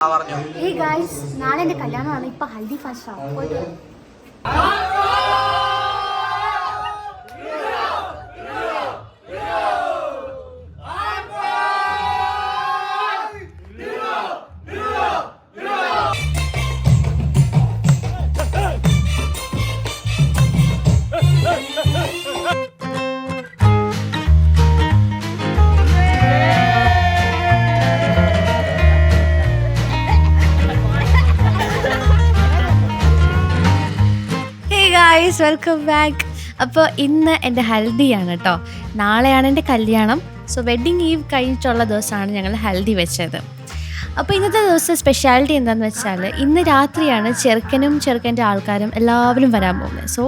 Hey guys, നാളെ എൻ്റെ കല്യാണമാണ്. ഇപ്പൊ ഹൽദി ഫംഗ്ഷൻ പോയിട്ട് ഗായ്സ്, വെൽക്കം ബാക്ക്. അപ്പോൾ ഇന്ന് എൻ്റെ ഹൽദിയാണ് കേട്ടോ. നാളെയാണ് എൻ്റെ കല്യാണം. സോ വെഡ്ഡിങ് ഈവ് കഴിഞ്ഞിട്ടുള്ള ദിവസമാണ് ഞങ്ങൾ ഹൽദി വെച്ചത്. അപ്പോൾ ഇന്നത്തെ ദിവസം സ്പെഷ്യാലിറ്റി എന്താണെന്ന് വെച്ചാൽ ഇന്ന് രാത്രിയാണ് ചെറുക്കൻ്റെ ആൾക്കാരും എല്ലാവരും വരാൻ പോകുന്നത്. സോ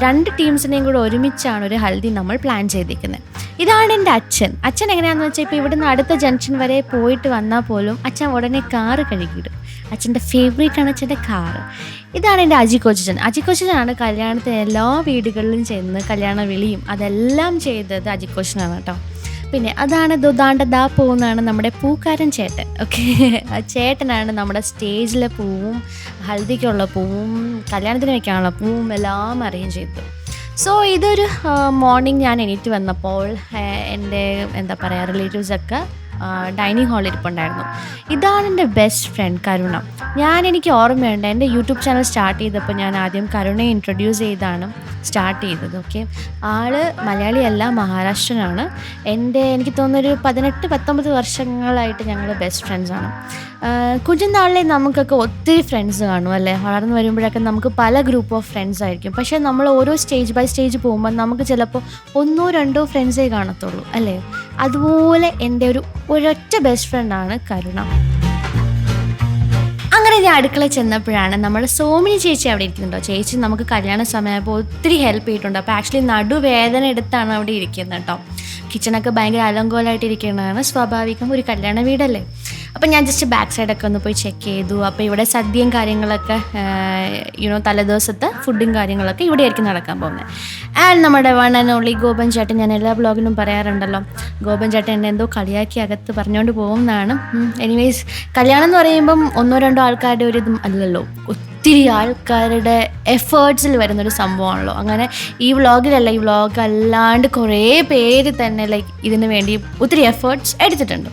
രണ്ട് ടീംസിനെയും കൂടെ ഒരുമിച്ചാണ് ഒരു ഹൽദി നമ്മൾ പ്ലാൻ ചെയ്തിരിക്കുന്നത്. ഇതാണ് എൻ്റെ അച്ഛൻ എങ്ങനെയാണെന്ന് വെച്ചാൽ ഇപ്പോൾ ഇവിടുന്ന് അടുത്ത ജംഗ്ഷൻ വരെ പോയിട്ട് വന്നാൽ പോലും അച്ഛൻ ഉടനെ കാറ് കഴുകിയിടും. അച്ഛൻ്റെ ഫേവറേറ്റാണ് അച്ഛൻ്റെ കാറ്. ഇതാണ് എൻ്റെ അജിക്കോച്ചനാണ് കല്യാണത്തിന് എല്ലാ വീടുകളിലും ചെന്ന് കല്യാണ വിളിയും അതെല്ലാം ചെയ്തത് അജിക്കോച്ചനാണ് കേട്ടോ. പിന്നെ അതാണ് ദാ പോകുന്നതാണ് നമ്മുടെ പൂക്കാരൻ ചേട്ടൻ. ഓക്കെ, ആ ചേട്ടനാണ് നമ്മുടെ സ്റ്റേജിലെ പൂവും ഹൽദിക്കുള്ള പൂവും കല്യാണത്തിന് വയ്ക്കാനുള്ള പൂവും എല്ലാം അറേഞ്ച് ചെയ്തത്. സോ ഇതൊരു മോർണിംഗ് ഞാൻ എണീറ്റ് വന്നപ്പോൾ എൻ്റെ എന്താ പറയുക റിലേറ്റീവ്സൊക്കെ ഡൈനിങ് ഹാളിൽ ഇരിപ്പുണ്ടായിരുന്നു. ഇതാണ് എൻ്റെ ബെസ്റ്റ് ഫ്രണ്ട് കരുണ. എനിക്ക് ഓർമ്മയുണ്ട്, എൻ്റെ യൂട്യൂബ് ചാനൽ സ്റ്റാർട്ട് ചെയ്തപ്പോൾ ഞാൻ ആദ്യം കരുണയെ ഇൻട്രൊഡ്യൂസ് ചെയ്താണ് സ്റ്റാർട്ട് ചെയ്തത്. ഓക്കെ, ആള് മലയാളിയല്ല, മഹാരാഷ്ട്രനാണ്. എനിക്ക് തോന്നുന്നൊരു 18-19 വർഷങ്ങളായിട്ട് ഞങ്ങൾ ബെസ്റ്റ് ഫ്രണ്ട്സാണ്. കുഞ്ഞുനാളിലെ നമുക്കൊക്കെ ഒത്തിരി ഫ്രണ്ട്സ് കാണും അല്ലേ. വളർന്നു വരുമ്പോഴൊക്കെ നമുക്ക് പല ഗ്രൂപ്പ് ഓഫ് ഫ്രണ്ട്സ് ആയിരിക്കും. പക്ഷേ നമ്മൾ ഓരോ സ്റ്റേജ് ബൈ സ്റ്റേജ് പോകുമ്പോൾ നമുക്ക് ചിലപ്പോൾ 1-2 ഫ്രണ്ട്സേ കാണത്തുള്ളൂ അല്ലേ. അതുപോലെ എൻ്റെ ഒരൊറ്റ ബെസ്റ്റ് ഫ്രണ്ടാണ് കരുണ. അങ്ങനെ ഞാൻ അടുക്കളയിൽ ചെന്നപ്പോഴാണ് നമ്മുടെ സോമിനി ചേച്ചി അവിടെ ഇരിക്കുന്നുണ്ടോ. ചേച്ചി നമുക്ക് കല്യാണ സമയമായപ്പോൾ ഒത്തിരി ഹെൽപ്പ് ചെയ്തിട്ടുണ്ട്. അപ്പോൾ ആക്ച്വലി നടുവേദന എടുത്താണ് അവിടെ ഇരിക്കുന്നത് കേട്ടോ. കിച്ചണൊക്കെ ഭയങ്കര അലങ്കോലമായിട്ട് ഇരിക്കുന്നതാണ്, സ്വാഭാവികം, ഒരു കല്യാണ വീടല്ലേ. അപ്പം ഞാൻ ജസ്റ്റ് ബാക്ക് സൈഡൊക്കെ ഒന്ന് പോയി ചെക്ക് ചെയ്തു. അപ്പോൾ ഇവിടെ സദ്യയും കാര്യങ്ങളൊക്കെ തലേദിവസത്തെ ഫുഡും കാര്യങ്ങളൊക്കെ ഇവിടെ ആയിരിക്കും നടക്കാൻ പോകുന്നത്. ആൻഡ് നമ്മുടെ വൺ ആൻഡ് ഓൺലി ഗോപൻ ചേട്ടൻ, ഞാൻ എല്ലാ ബ്ലോഗിലും പറയാറുണ്ടല്ലോ, ഗോപൻ ചേട്ടൻ എന്നെ എന്തോ കളിയാക്കി അകത്ത് പറഞ്ഞുകൊണ്ട് പോകുന്നതാണ്. എനിവേസ്, കല്യാണം എന്ന് പറയുമ്പം 1-2 ആൾക്കാരുടെ ഒരു ഇതും അല്ലല്ലോ, ഒത്തിരി ആൾക്കാരുടെ എഫേർട്സിൽ വരുന്നൊരു സംഭവമാണല്ലോ. അങ്ങനെ ഈ വ്ളോഗ് അല്ലാണ്ട് കുറേ പേര് തന്നെ ഇതിന് വേണ്ടി ഒത്തിരി എഫേർട്സ് എടുത്തിട്ടുണ്ട്.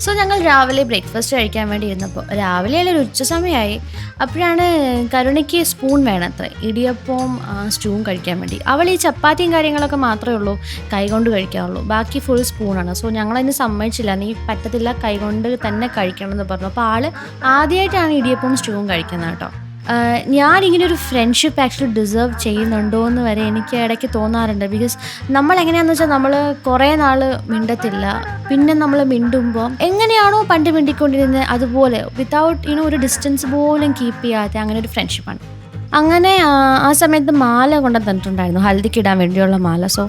സോ ഞങ്ങൾ രാവിലെ ബ്രേക്ക്ഫാസ്റ്റ് കഴിക്കാൻ വേണ്ടി ഇരുന്നപ്പോൾ രാവിലെ ഒരു ഉച്ച സമയമായി. അപ്പോഴാണ് കരുണയ്ക്ക് സ്പൂൺ വേണത്ര ഇടിയപ്പവും സ്റ്റൂവും കഴിക്കാൻ വേണ്ടി. അവൾ ഈ ചപ്പാത്തിയും കാര്യങ്ങളൊക്കെ മാത്രമേ ഉള്ളൂ കൈകൊണ്ട് കഴിക്കാറുള്ളൂ, ബാക്കി ഫുൾ സ്പൂണാണ്. സോ ഞങ്ങളതിന് സമ്മതിച്ചില്ല, നീ പറ്റത്തില്ല, കൈകൊണ്ട് തന്നെ കഴിക്കണം എന്ന് പറഞ്ഞു. അപ്പോൾ ആൾ ആദ്യമായിട്ടാണ് ഇടിയപ്പവും സ്റ്റൂവും കഴിക്കുന്നത് കേട്ടോ. ഞാനിങ്ങനൊരു ഫ്രണ്ട്ഷിപ്പ് ആക്ച്വലി ഡിസേർവ് ചെയ്യുന്നുണ്ടോ എന്ന് വരെ എനിക്ക് ഇടയ്ക്ക് തോന്നാറുണ്ട്. ബിക്കോസ് നമ്മളെങ്ങനെയാണെന്ന് വെച്ചാൽ നമ്മൾ കുറേ നാൾ മിണ്ടത്തില്ല, പിന്നെ നമ്മൾ മിണ്ടുമ്പോൾ എങ്ങനെയാണോ പണ്ട് മിണ്ടിക്കൊണ്ടിരുന്നത് അതുപോലെ വിത്തൗട്ട് ഒരു ഡിസ്റ്റൻസ് പോലും കീപ്പ് ചെയ്യാതെ അങ്ങനെ ഒരു ഫ്രണ്ട്ഷിപ്പാണ്. അങ്ങനെ ആ സമയത്ത് മാല കൊണ്ടു തന്നിട്ടുണ്ടായിരുന്നു, ഹൽദിക്ക് ഇടാൻ വേണ്ടിയുള്ള മാല. സോ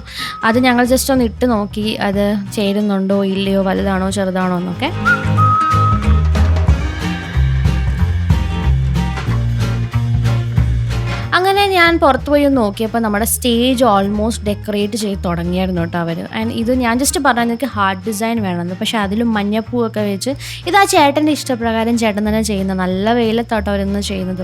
അത് ഞങ്ങൾ ജസ്റ്റ് ഒന്ന് ഇട്ട് നോക്കി, അത് ചേരുന്നുണ്ടോ ഇല്ലയോ, വലുതാണോ ചെറുതാണോ എന്നൊക്കെ. അങ്ങനെ ഞാൻ പുറത്ത് പോയി ഒന്ന് നോക്കിയപ്പോൾ നമ്മുടെ സ്റ്റേജ് ഓൾമോസ്റ്റ് ഡെക്കറേറ്റ് ചെയ്ത് തുടങ്ങിയായിരുന്നു കേട്ടോ അവർ. ആൻഡ് ഇത് ഞാൻ ജസ്റ്റ് പറഞ്ഞാൽ എനിക്ക് ഹാർട്ട് ഡിസൈൻ വേണമെന്ന്, പക്ഷേ അതിലും മഞ്ഞപ്പൂവൊക്കെ വെച്ച് ഇത് ആ ചേട്ടൻ്റെ ഇഷ്ടപ്രകാരം ചേട്ടൻ തന്നെ ചെയ്യുന്ന, നല്ല വെയിലത്തോട്ടോ അവരൊന്ന് ചെയ്യുന്നത്.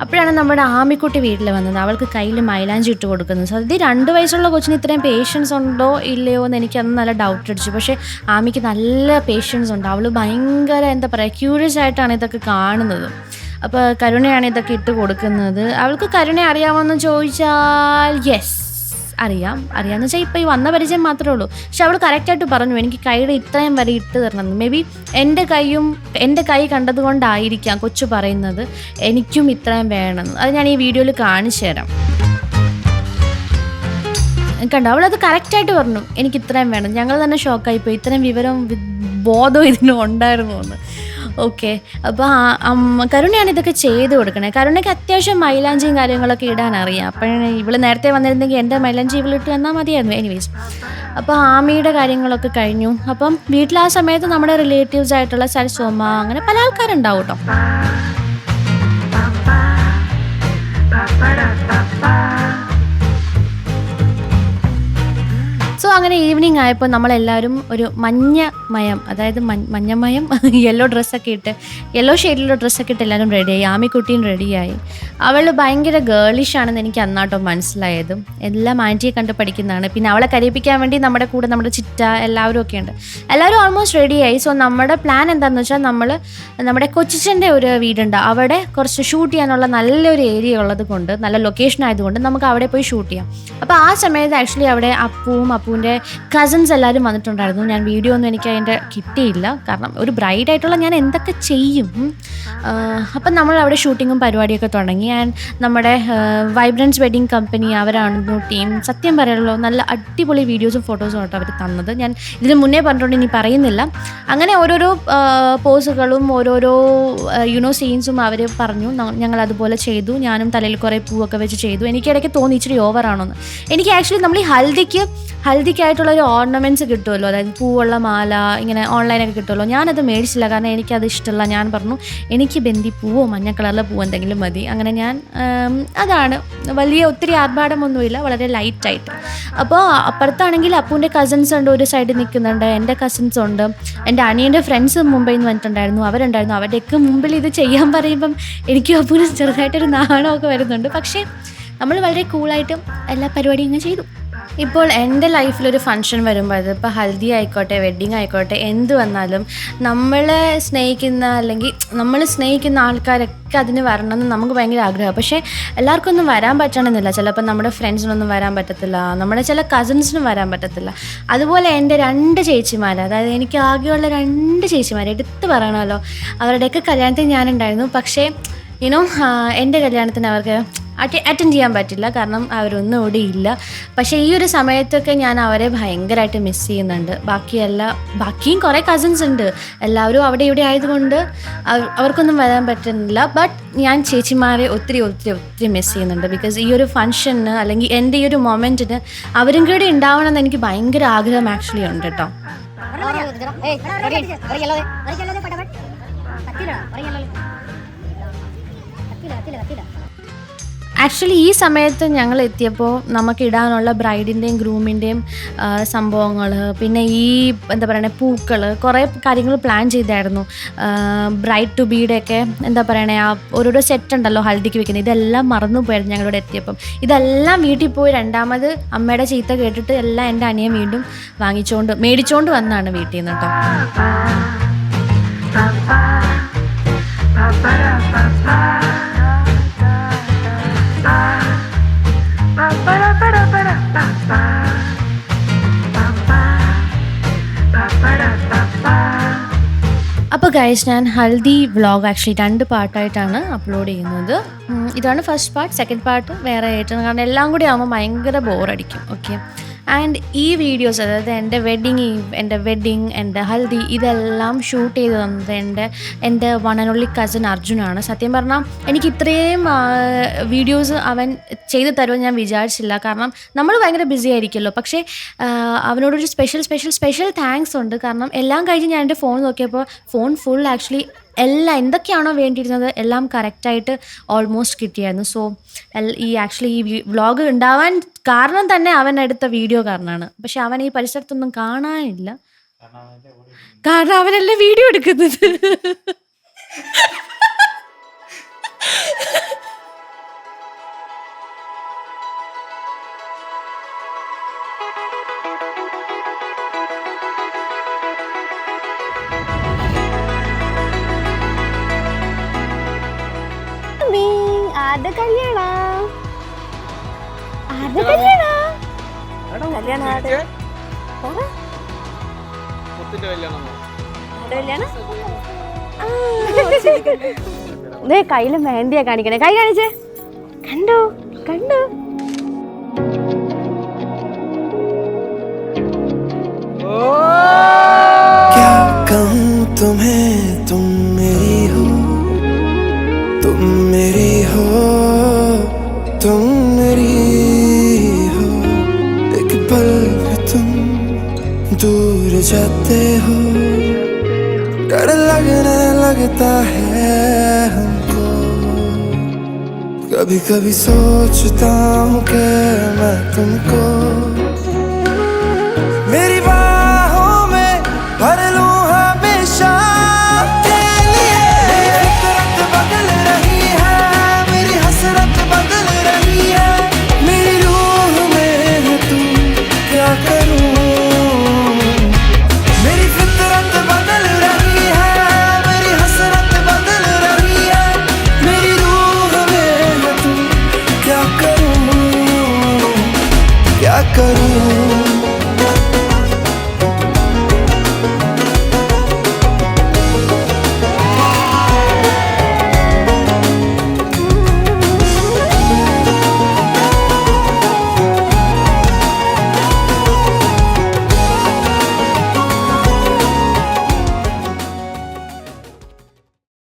അപ്പോഴാണ് നമ്മുടെ ആമിക്കുട്ടി വീട്ടിൽ വന്നത്. അവൾക്ക് കയ്യിൽ മൈലാഞ്ചി ഇട്ട് കൊടുക്കുന്നത്. സോ ഇത് 2 വയസ്സുള്ള കൊച്ചിന് ഇത്രയും പേഷ്യൻസ് ഉണ്ടോ ഇല്ലയോ എന്ന് എനിക്കന്ന് നല്ല ഡൗട്ട് അടിച്ചു. പക്ഷേ ആമിക്ക് നല്ല പേഷ്യൻസ് ഉണ്ട്. അവൾ ഭയങ്കര എന്താ പറയുക, ക്യൂരിയസ് ആയിട്ടാണ് ഇതൊക്കെ കാണുന്നത്. അപ്പോൾ കരുണയാണ് ഇതൊക്കെ ഇട്ട് കൊടുക്കുന്നത്. അവൾക്ക് കരുണയെ അറിയാമെന്ന് ചോദിച്ചാൽ യെസ് അറിയാമെന്ന് വെച്ചാൽ ഇപ്പോൾ ഈ വന്ന പരിചയം മാത്രമേ ഉള്ളൂ. പക്ഷെ അവൾ കറക്റ്റായിട്ട് പറഞ്ഞു എനിക്ക് കൈയുടെ ഇത്രയും വരെ ഇട്ട് തരണമെന്ന്. മേ ബി എൻ്റെ കൈ കണ്ടതുകൊണ്ടായിരിക്കാം കൊച്ചു പറയുന്നത് എനിക്കും ഇത്രയും വേണമെന്ന്. അത് ഞാൻ ഈ വീഡിയോയിൽ കാണിച്ചു തരാം. കണ്ടോ, അവളത് കറക്റ്റായിട്ട് പറഞ്ഞു എനിക്ക് ഇത്രയും വേണം. ഞങ്ങൾ തന്നെ ഷോക്കായിപ്പോയി, ഇത്രയും വിവരം ബോധം ഇതിന് ഉണ്ടായിരുന്നു എന്ന്. ഓക്കെ, അപ്പോൾ കരുണയാണ് ഇതൊക്കെ ചെയ്ത് കൊടുക്കണേ. കരുണയ്ക്ക് അത്യാവശ്യം മൈലാഞ്ചിയും കാര്യങ്ങളൊക്കെ ഇടാൻ അറിയാം. അപ്പോഴാണ് ഇവൾ നേരത്തെ വന്നിരുന്നെങ്കിൽ എൻ്റെ മൈലാഞ്ചി ഇവളിട്ട് വന്നാൽ മതിയായിരുന്നു. എനിവേസ്, അപ്പോൾ ആമിയുടെ കാര്യങ്ങളൊക്കെ കഴിഞ്ഞു. അപ്പം വീട്ടിൽ ആ സമയത്ത് നമ്മുടെ റിലേറ്റീവ്സ് ആയിട്ടുള്ള സരസോമ, അങ്ങനെ പല ആൾക്കാരുണ്ടാവും കേട്ടോ. അങ്ങനെ ഈവനിങ് ആയപ്പോൾ നമ്മളെല്ലാവരും ഒരു മഞ്ഞമയം, അതായത് മഞ്ഞമയം യെല്ലോ ഡ്രസ്സൊക്കെ ഇട്ട്, യെല്ലോ ഷെയ്ഡിലുള്ള ഡ്രസ്സൊക്കെ ഇട്ട് എല്ലാവരും റെഡിയായി. ആമിക്കുട്ടിയും റെഡിയായി. അവൾ ഭയങ്കര ഗേളിഷ് ആണെന്ന് എനിക്ക് അന്നാട്ടോ മനസ്സിലായത്. എല്ലാം ആൻറ്റിയെ കണ്ട് പഠിക്കുന്നതാണ്. പിന്നെ അവളെ കരയിപ്പിക്കാൻ വേണ്ടി നമ്മുടെ കൂടെ നമ്മുടെ ചിറ്റ എല്ലാവരും ഒക്കെ ഉണ്ട്. എല്ലാവരും ഓൾമോസ്റ്റ് റെഡിയായി. സോ നമ്മുടെ പ്ലാൻ എന്താണെന്ന് വെച്ചാൽ, നമ്മുടെ കൊച്ചിച്ചൻ്റെ ഒരു വീടുണ്ട്, അവിടെ കുറച്ച് ഷൂട്ട് ചെയ്യാനുള്ള നല്ലൊരു ഏരിയ ഉള്ളത് കൊണ്ട്, നല്ല ലൊക്കേഷൻ ആയതുകൊണ്ട് നമുക്ക് അവിടെ പോയി ഷൂട്ട് ചെയ്യാം. അപ്പോൾ ആ സമയത്ത് ആക്ച്വലി അവിടെ അപ്പൂൻ്റെ കസിൻസ് എല്ലാവരും വന്നിട്ടുണ്ടായിരുന്നു. ഞാൻ വീഡിയോ ഒന്നും എനിക്ക് അതിൻ്റെ കിട്ടിയില്ല, കാരണം ഒരു ബ്രൈഡായിട്ടുള്ള ഞാൻ എന്തൊക്കെ ചെയ്യും. അപ്പം നമ്മൾ അവിടെ ഷൂട്ടിങ്ങും പരിപാടിയൊക്കെ തുടങ്ങി. ആൻഡ് നമ്മുടെ വൈബ്രൻസ് വെഡിങ് കമ്പനി അവരാണെന്നു ടീം. സത്യം പറയാനുള്ളൂ, നല്ല അടിപൊളി വീഡിയോസും ഫോട്ടോസും ആട്ടോ അവർ തന്നത്. ഞാൻ ഇതിന് മുന്നേ പറഞ്ഞിട്ടുണ്ട്, ഇനി പറയുന്നില്ല. അങ്ങനെ ഓരോരോ പോസുകളും ഓരോരോ സീൻസും അവർ പറഞ്ഞു. ഞങ്ങൾ അതുപോലെ ചെയ്തു. ഞാനും തലയിൽ കുറേ പൂവൊക്കെ വെച്ച് ചെയ്തു. എനിക്കിടയ്ക്ക് തോന്നി ഇച്ചിരി ഓവറാണോന്ന്. എനിക്ക് ആക്ച്വലി നമ്മൾ ഈ ഹൽദിക്കായിട്ടുള്ള ഒരു ഓർണമെൻറ്റ്സ് കിട്ടുമല്ലോ, അതായത് പൂവുള്ള മാല ഇങ്ങനെ ഓൺലൈനൊക്കെ കിട്ടുമല്ലോ. ഞാനത് മേടിച്ചില്ല, കാരണം എനിക്കത് ഇഷ്ടമല്ല. ഞാൻ പറഞ്ഞു എനിക്ക് ബന്ദി പൂവോ മഞ്ഞ കളറിലെ പൂവോ എന്തെങ്കിലും മതി. അങ്ങനെ ഞാൻ അതാണ്, വലിയ ഒത്തിരി ആർഭാടമൊന്നുമില്ല, വളരെ ലൈറ്റായിട്ട്. അപ്പോൾ അപ്പുറത്താണെങ്കിൽ അപ്പൂൻ്റെ കസിൻസ് ഉണ്ട്, ഒരു സൈഡിൽ നിൽക്കുന്നുണ്ട്. എൻ്റെ കസിൻസ് ഉണ്ട്, എൻ്റെ അനിയൻ്റെ ഫ്രണ്ട്സ് മുംബൈയിൽ നിന്ന് വന്നിട്ടുണ്ടായിരുന്നു, അവരുണ്ടായിരുന്നു. അവരുടെയൊക്കെ മുമ്പിൽ ഇത് ചെയ്യാൻ പറയുമ്പം എനിക്കും അപ്പൂന് ചെറുതായിട്ടൊരു നാണമൊക്കെ വരുന്നുണ്ട്. പക്ഷേ നമ്മൾ വളരെ കൂളായിട്ടും എല്ലാ പരിപാടിയും ഇങ്ങനെ ചെയ്തു. ഇപ്പോൾ എൻ്റെ ലൈഫിലൊരു ഫംഗ്ഷൻ വരുമ്പോൾ, അതിപ്പോൾ ഹൽദി ആയിക്കോട്ടെ വെഡ്ഡിങ് ആയിക്കോട്ടെ, എന്ത് വന്നാലും നമ്മളെ സ്നേഹിക്കുന്ന അല്ലെങ്കിൽ നമ്മൾ സ്നേഹിക്കുന്ന ആൾക്കാരൊക്കെ അതിന് വരണമെന്ന് നമുക്ക് ഭയങ്കര ആഗ്രഹമാണ്. പക്ഷേ എല്ലാവർക്കൊന്നും വരാൻ പറ്റണമെന്നില്ല. ചിലപ്പോൾ നമ്മുടെ ഫ്രണ്ട്സിനൊന്നും വരാൻ പറ്റത്തില്ല, നമ്മുടെ ചില കസിൻസിനും വരാൻ പറ്റത്തില്ല. അതുപോലെ എൻ്റെ 2 ചേച്ചിമാർ, അതായത് എനിക്ക് ആകെയുള്ള 2 ചേച്ചിമാർ എടുത്ത് പറയണമല്ലോ, അവരുടെയൊക്കെ കല്യാണത്തിന് ഞാനുണ്ടായിരുന്നു. പക്ഷേ എൻ്റെ കല്യാണത്തിന് അവർക്ക് അറ്റൻഡ് ചെയ്യാൻ പറ്റില്ല, കാരണം അവരൊന്നും ഇവിടെ ഇല്ല. പക്ഷേ ഈ ഒരു സമയത്തൊക്കെ ഞാൻ അവരെ ഭയങ്കരമായിട്ട് മിസ് ചെയ്യുന്നുണ്ട്. ബാക്കിയും കുറേ കസിൻസ് ഉണ്ട്, എല്ലാവരും അവിടെ ഇവിടെ ആയതുകൊണ്ട് അവർക്കൊന്നും വരാൻ പറ്റുന്നില്ല. ബട്ട് ഞാൻ ചേച്ചിമാരെ ഒത്തിരി ഒത്തിരി ഒത്തിരി മിസ് ചെയ്യുന്നുണ്ട്. ബിക്കോസ് ഈ ഒരു ഫംഗ്ഷന് അല്ലെങ്കിൽ എൻ്റെ ഈ ഒരു മൊമെൻറ്റിന് അവരും കൂടി ഉണ്ടാവണമെന്ന് എനിക്ക് ഭയങ്കര ആഗ്രഹം ആക്ച്വലി ഉണ്ട് കേട്ടോ. ആക്ച്വലി ഈ സമയത്ത് ഞങ്ങൾ എത്തിയപ്പോൾ നമുക്ക് ഇടാനുള്ള ബ്രൈഡിൻ്റെയും ഗ്രൂമിൻ്റെയും സംഭവങ്ങൾ, പിന്നെ ഈ എന്താ പറയണേ പൂക്കൾ, കുറേ കാര്യങ്ങൾ പ്ലാൻ ചെയ്തായിരുന്നു. ബ്രൈഡ് ടു ബീയുടെയൊക്കെ എന്താ പറയണേ ആ ഓരോരോ സെറ്റ് ഉണ്ടല്ലോ ഹൽദിക്ക് വെക്കുന്നത്, ഇതെല്ലാം മറന്നു പോയായിരുന്നു ഞങ്ങളിവിടെ എത്തിയപ്പം. ഇതെല്ലാം വീട്ടിൽ പോയി രണ്ടാമത് അമ്മയുടെ ചീത്ത കേട്ടിട്ട് എല്ലാം എൻ്റെ അനിയൻ വീണ്ടും മേടിച്ചുകൊണ്ട് വന്നാണ് വീട്ടിൽ നിന്ന് കേട്ടോ. അപ്പോൾ ഗൈസ്, ഞാൻ ഹൽദി വ്ളോഗ് ആക്ച്വലി 2 പാർട്ടായിട്ടാണ് അപ്ലോഡ് ചെയ്യുന്നത്. ഇതാണ് ഫസ്റ്റ് പാർട്ട്. സെക്കൻഡ് പാർട്ട് വേറെ ആയിട്ടാണ്, കാരണം എല്ലാം കൂടി ആകുമ്പോൾ ഭയങ്കര ബോറടിക്കും. ഓക്കെ. ആൻഡ് ഈ വീഡിയോസ്, അതായത് എൻ്റെ വെഡ്ഡിങ്, എൻ്റെ ഹൽദി, ഇതെല്ലാം ഷൂട്ട് ചെയ്ത് തന്നത് എൻ്റെ വൺ ആൻഡ് ഓൺലി കസിൻ അർജുനാണ്. സത്യം പറഞ്ഞാൽ എനിക്ക് ഇത്രയും വീഡിയോസ് അവൻ ചെയ്ത് തരുമെന്ന് ഞാൻ വിചാരിച്ചില്ല, കാരണം നമ്മൾ ഭയങ്കര ബിസി ആയിരിക്കുമല്ലോ. പക്ഷേ അവനോടൊരു സ്പെഷ്യൽ താങ്ക്സ് ഉണ്ട്, കാരണം എല്ലാം കഴിഞ്ഞ് ഞാൻ എൻ്റെ ഫോൺ നോക്കിയപ്പോൾ ഫോൺ ഫുൾ ആക്ച്വലി എല്ലാം എന്തൊക്കെയാണോ വേണ്ടിയിരുന്നത് എല്ലാം കറക്റ്റായിട്ട് ഓൾമോസ്റ്റ് കിട്ടിയായിരുന്നു. സോ ഈ വ്ളോഗ് ഉണ്ടാവാൻ കാരണം തന്നെ അവൻ എടുത്ത വീഡിയോ കാരണമാണ്. പക്ഷെ അവൻ ഈ പരിസരത്തൊന്നും കാണാനില്ല, കാരണം അവനല്ലേ വീഡിയോ എടുക്കുന്നത്. കയ്യില് മെഹന്തിയാ കാണിക്കണേ, കൈ കാണിച്ചേ, കണ്ടോ. क्या कहूँ तुम्हें, तुम मेरी हो, तुम मेरी हो, तुम मेरी हो। एक पल भी तुम दूर जाते हो, डर लगने लगता है हमको। कभी कभी सोचता हूँ कि मैं तुमको करूं